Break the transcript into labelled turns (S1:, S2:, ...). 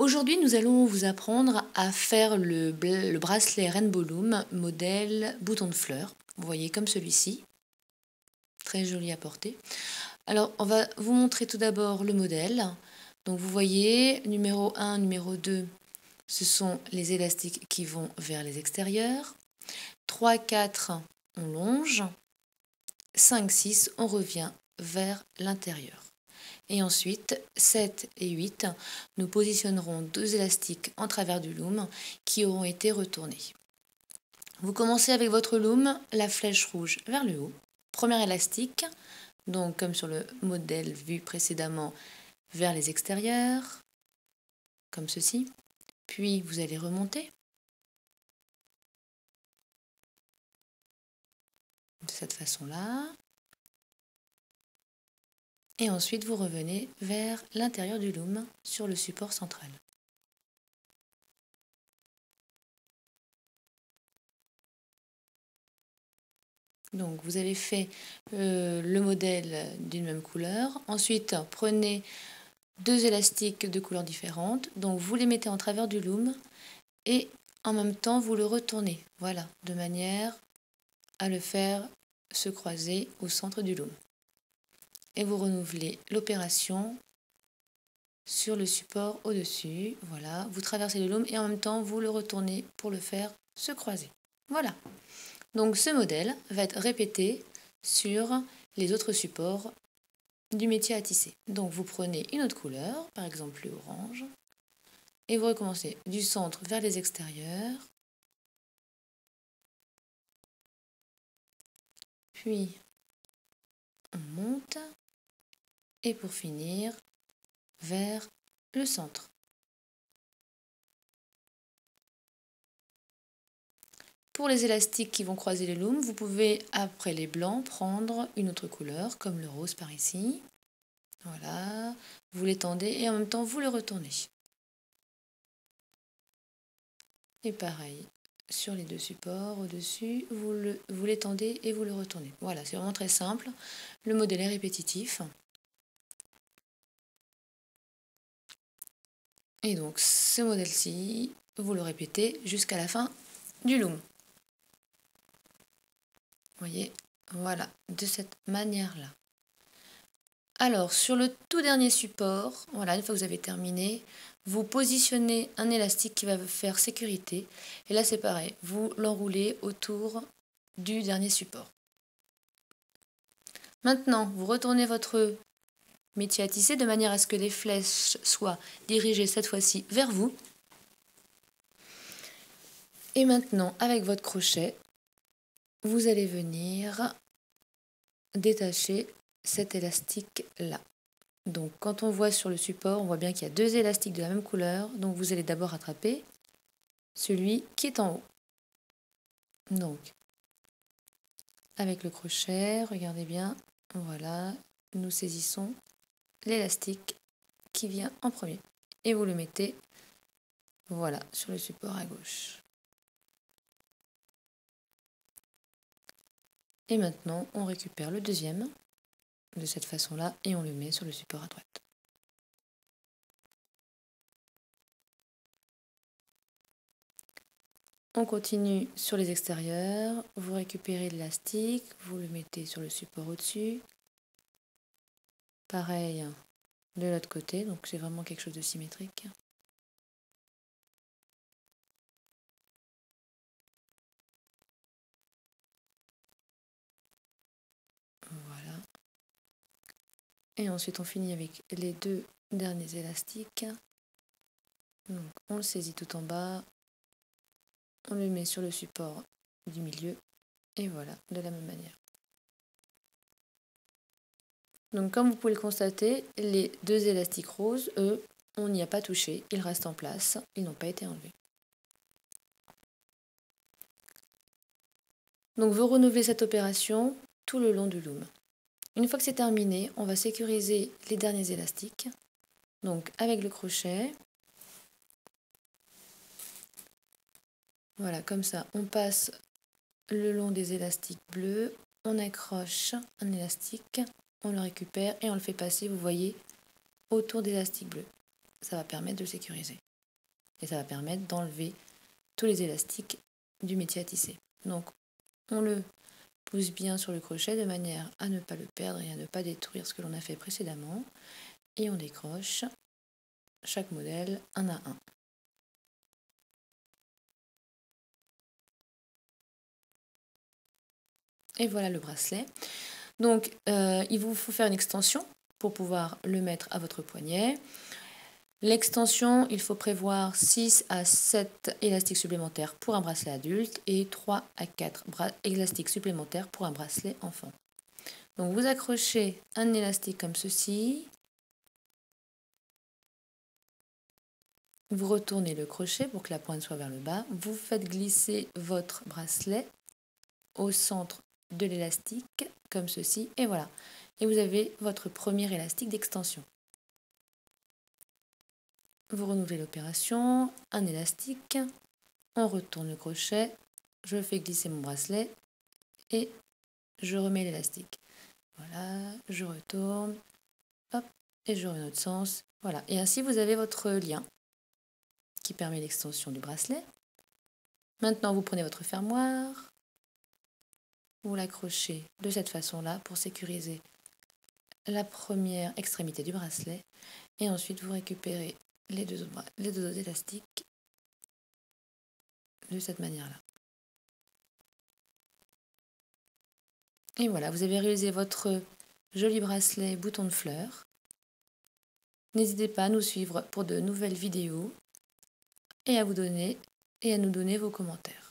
S1: Aujourd'hui, nous allons vous apprendre à faire le bracelet Rainbow Loom modèle bouton de fleurs. Vous voyez comme celui-ci, très joli à porter. Alors, on va vous montrer tout d'abord le modèle. Donc, vous voyez, numéro 1, numéro 2, ce sont les élastiques qui vont vers les extérieurs. 3, 4, on longe. 5, 6, on revient vers l'intérieur. Et ensuite, 7 et 8, nous positionnerons 2 élastiques en travers du loom qui auront été retournés. Vous commencez avec votre loom, la flèche rouge vers le haut. Premier élastique, donc comme sur le modèle vu précédemment, vers les extérieurs, comme ceci. Puis vous allez remonter. De cette façon-là. Et ensuite, vous revenez vers l'intérieur du loom sur le support central. Donc, vous avez fait le modèle d'une même couleur. Ensuite, prenez 2 élastiques de couleurs différentes. Donc, vous les mettez en travers du loom et en même temps, vous le retournez. Voilà, de manière à le faire se croiser au centre du loom. Et vous renouvelez l'opération sur le support au-dessus. Voilà, vous traversez le loom et en même temps, vous le retournez pour le faire se croiser. Voilà. Donc ce modèle va être répété sur les autres supports du métier à tisser. Donc vous prenez une autre couleur, par exemple le orange, et vous recommencez du centre vers les extérieurs. Puis on monte. Et pour finir, vers le centre. Pour les élastiques qui vont croiser les looms, vous pouvez, après les blancs, prendre une autre couleur, comme le rose par ici. Voilà, vous l'étendez et en même temps, vous le retournez. Et pareil, sur les 2 supports, au-dessus, vous l'étendez et vous le retournez. Voilà, c'est vraiment très simple. Le modèle est répétitif. Et donc, ce modèle-ci, vous le répétez jusqu'à la fin du loom. Vous voyez, voilà, de cette manière-là. Alors, sur le tout dernier support, voilà, une fois que vous avez terminé, vous positionnez un élastique qui va faire sécurité. Et là, c'est pareil, vous l'enroulez autour du dernier support. Maintenant, vous retournez votre métier à tisser de manière à ce que les flèches soient dirigées cette fois-ci vers vous. Et maintenant, avec votre crochet, vous allez venir détacher cet élastique là. Donc quand on voit sur le support, on voit bien qu'il y a 2 élastiques de la même couleur. Donc vous allez d'abord attraper celui qui est en haut. Donc avec le crochet, regardez bien, voilà, nous saisissons l'élastique qui vient en premier. Et vous le mettez, voilà, sur le support à gauche. Et maintenant, on récupère le deuxième de cette façon-là et on le met sur le support à droite. On continue sur les extérieurs, vous récupérez l'élastique, vous le mettez sur le support au-dessus. Pareil de l'autre côté, donc c'est vraiment quelque chose de symétrique. Voilà. Et ensuite on finit avec les 2 derniers élastiques. Donc on le saisit tout en bas, on le met sur le support du milieu et voilà, de la même manière. Donc comme vous pouvez le constater, les 2 élastiques roses, eux, on n'y a pas touché, ils restent en place, ils n'ont pas été enlevés. Donc vous renouvelez cette opération tout le long du loom. Une fois que c'est terminé, on va sécuriser les derniers élastiques. Donc avec le crochet, voilà, comme ça, on passe le long des élastiques bleus, on accroche un élastique, on le récupère et on le fait passer, vous voyez, autour des élastiques bleus. Ça va permettre de le sécuriser. et ça va permettre d'enlever tous les élastiques du métier à tisser. Donc on le pousse bien sur le crochet de manière à ne pas le perdre et à ne pas détruire ce que l'on a fait précédemment. Et on décroche chaque modèle un à un. Et voilà le bracelet. Donc il vous faut faire une extension pour pouvoir le mettre à votre poignet. L'extension, il faut prévoir 6 à 7 élastiques supplémentaires pour un bracelet adulte et 3 à 4 élastiques supplémentaires pour un bracelet enfant. Donc vous accrochez un élastique comme ceci. Vous retournez le crochet pour que la pointe soit vers le bas. Vous faites glisser votre bracelet au centre de l'élastique comme ceci et voilà. Et vous avez votre premier élastique d'extension. Vous renouvelez l'opération, un élastique, on retourne le crochet, je fais glisser mon bracelet et je remets l'élastique. Voilà, je retourne, hop, et je remets dans l'autre sens. Voilà, et ainsi vous avez votre lien qui permet l'extension du bracelet. Maintenant, vous prenez votre fermoir, vous l'accrochez de cette façon-là pour sécuriser la première extrémité du bracelet et ensuite vous récupérez les deux autres élastiques de cette manière-là. Et voilà, vous avez réalisé votre joli bracelet bouton de fleurs. N'hésitez pas à nous suivre pour de nouvelles vidéos et à nous donner vos commentaires.